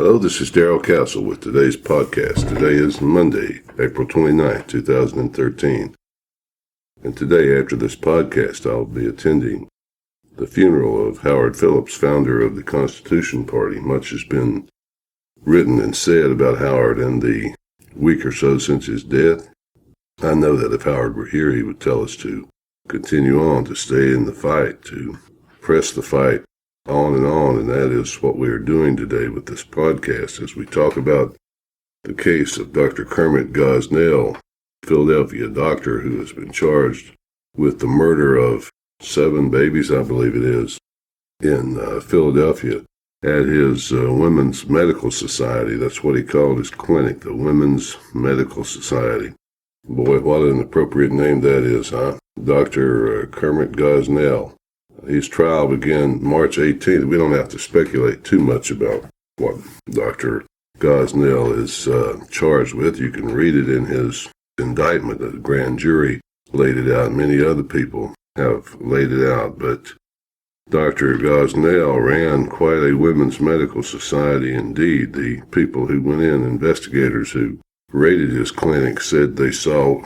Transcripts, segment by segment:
Hello, this is Darrell Castle with today's podcast. Today is Monday, April 29th, 2013. And today, after this podcast, I'll be attending the funeral of Howard Phillips, founder of the Constitution Party. Much has been written and said about Howard in the week or so since his death. I know that if Howard were here, he would tell us to continue on, to stay in the fight, to press the fight on, and that is what we are doing today with this podcast as we talk about the case of Dr. Kermit Gosnell, Philadelphia doctor who has been charged with the murder of 7 babies, I believe it is, in Philadelphia at his Women's Medical Society. That's what he called his clinic, the Women's Medical Society. Boy, what an appropriate name that is, huh? Dr. Kermit Gosnell. His trial began March 18th. We don't have to speculate too much about what Dr. Gosnell is charged with. You can read it in his indictment. The grand jury laid it out. Many other people have laid it out. But Dr. Gosnell ran quite a women's medical society indeed. The people who went in, investigators who raided his clinic, said they saw,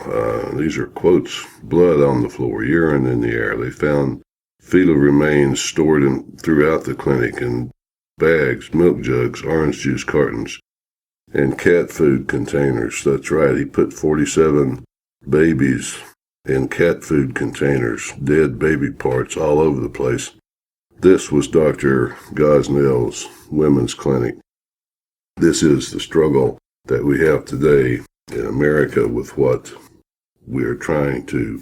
these are quotes, blood on the floor, urine in the air. They found fetal remains stored throughout the clinic in bags, milk jugs, orange juice cartons, and cat food containers. That's right, he put 47 babies in cat food containers, dead baby parts all over the place. This was Dr. Gosnell's women's clinic. This is the struggle that we have today in America with what we are trying to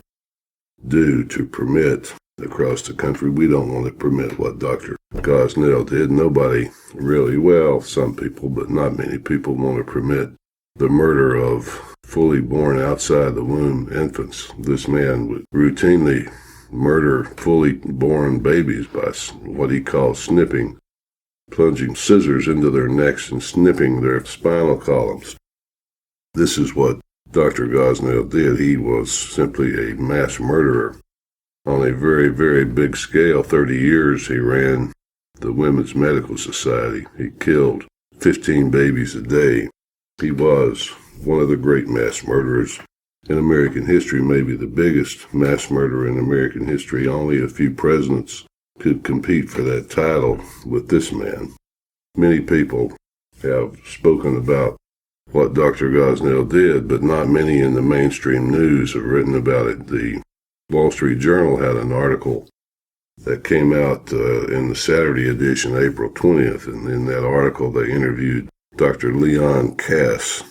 do to permit across the country. We don't want to permit what Dr. Gosnell did. Nobody really, well, some people, but not many people want to permit the murder of fully born outside the womb infants. This man would routinely murder fully born babies by what he calls snipping, plunging scissors into their necks and snipping their spinal columns. This is what Dr. Gosnell did. He was simply a mass murderer on a very, very big scale. 30 years he ran the Women's Medical Society. He killed 15 babies a day. He was one of the great mass murderers in American history, maybe the biggest mass murderer in American history. Only a few presidents could compete for that title with this man. Many people have spoken about what Dr. Gosnell did, but not many in the mainstream news have written about it. The Wall Street Journal had an article that came out in the Saturday edition, April 20th, and in that article they interviewed Dr. Leon Kass.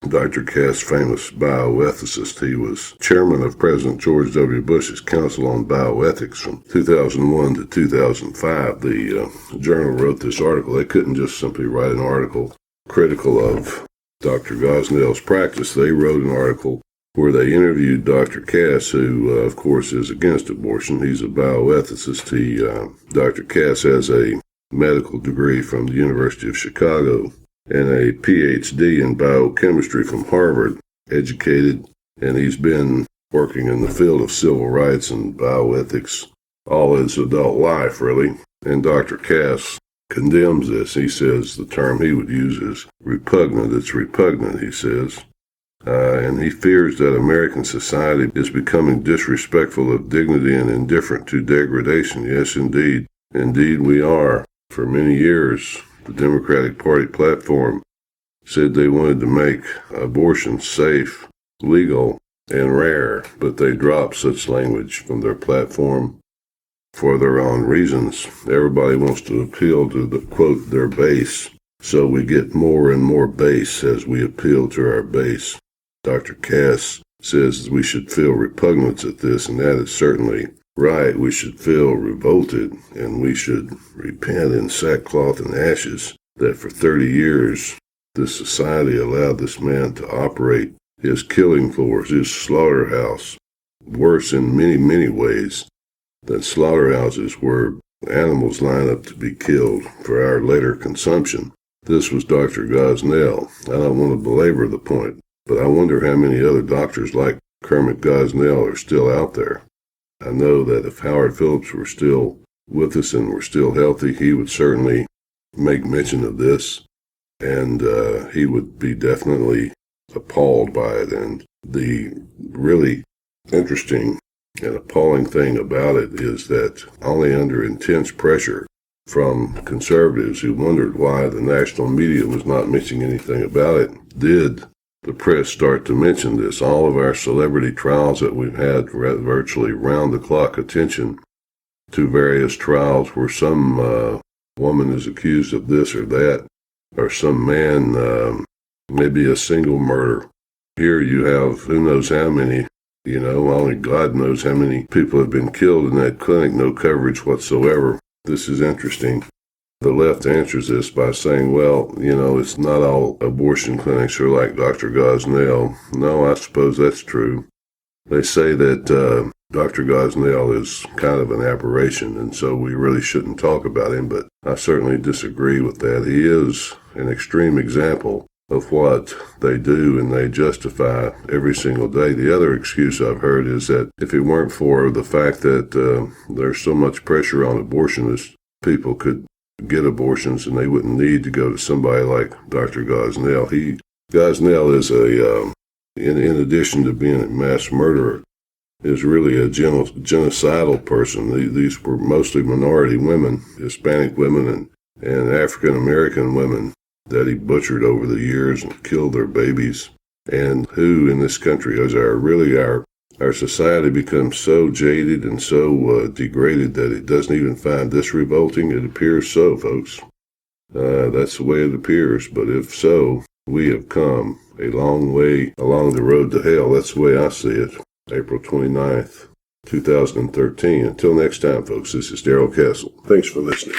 Dr. Kass, famous bioethicist. He was chairman of President George W. Bush's Council on Bioethics from 2001 to 2005. The journal wrote this article. They couldn't just simply write an article critical of Dr. Gosnell's practice. They wrote an article where they interviewed Dr. Kass, who, of course, is against abortion. He's a bioethicist. Dr. Kass has a medical degree from the University of Chicago and a PhD in biochemistry from Harvard, educated, and he's been working in the field of civil rights and bioethics all his adult life, really. And Dr. Kass condemns this. He says the term he would use is repugnant. It's repugnant, he says. And he fears that American society is becoming disrespectful of dignity and indifferent to degradation. Yes, indeed. Indeed, we are. For many years, the Democratic Party platform said they wanted to make abortion safe, legal, and rare, but they dropped such language from their platform for their own reasons. Everybody wants to appeal to the, quote, their base, so we get more and more base as we appeal to our base. Dr. Kass says we should feel repugnance at this, and that is certainly right. We should feel revolted, and we should repent in sackcloth and ashes that for 30 years this society allowed this man to operate his killing floors, his slaughterhouse, worse in many, many ways than slaughterhouses where animals line up to be killed for our later consumption. This was Dr. Gosnell. I don't want to belabor the point, but I wonder how many other doctors like Kermit Gosnell are still out there. I know that if Howard Phillips were still with us and were still healthy, he would certainly make mention of this. and he would be definitely appalled by it. And the really interesting and appalling thing about it is that only under intense pressure from conservatives who wondered why the national media was not mentioning anything about it did the press start to mention this. All of our celebrity trials that we've had virtually round-the-clock attention to various trials where some woman is accused of this or that, or some man, maybe a single murder. Here you have who knows how many, only God knows how many people have been killed in that clinic, no coverage whatsoever. This is interesting. The left answers this by saying, well, it's not all abortion clinics are like Dr. Gosnell. No, I suppose that's true. They say that Dr. Gosnell is kind of an aberration, and so we really shouldn't talk about him, but I certainly disagree with that. He is an extreme example of what they do, and they justify every single day. The other excuse I've heard is that if it weren't for the fact that there's so much pressure on abortionists, people could get abortions and they wouldn't need to go to somebody like Dr. Gosnell. Gosnell is in addition to being a mass murderer, is really a genocidal person. These were mostly minority women, Hispanic women and African American women that he butchered over the years and killed their babies, and who in this country as our society becomes so jaded and so degraded that it doesn't even find this revolting. It appears so, folks. That's the way it appears. But if so, we have come a long way along the road to hell. That's the way I see it. April 29th, 2013. Until next time, folks, this is Darrell Castle. Thanks for listening.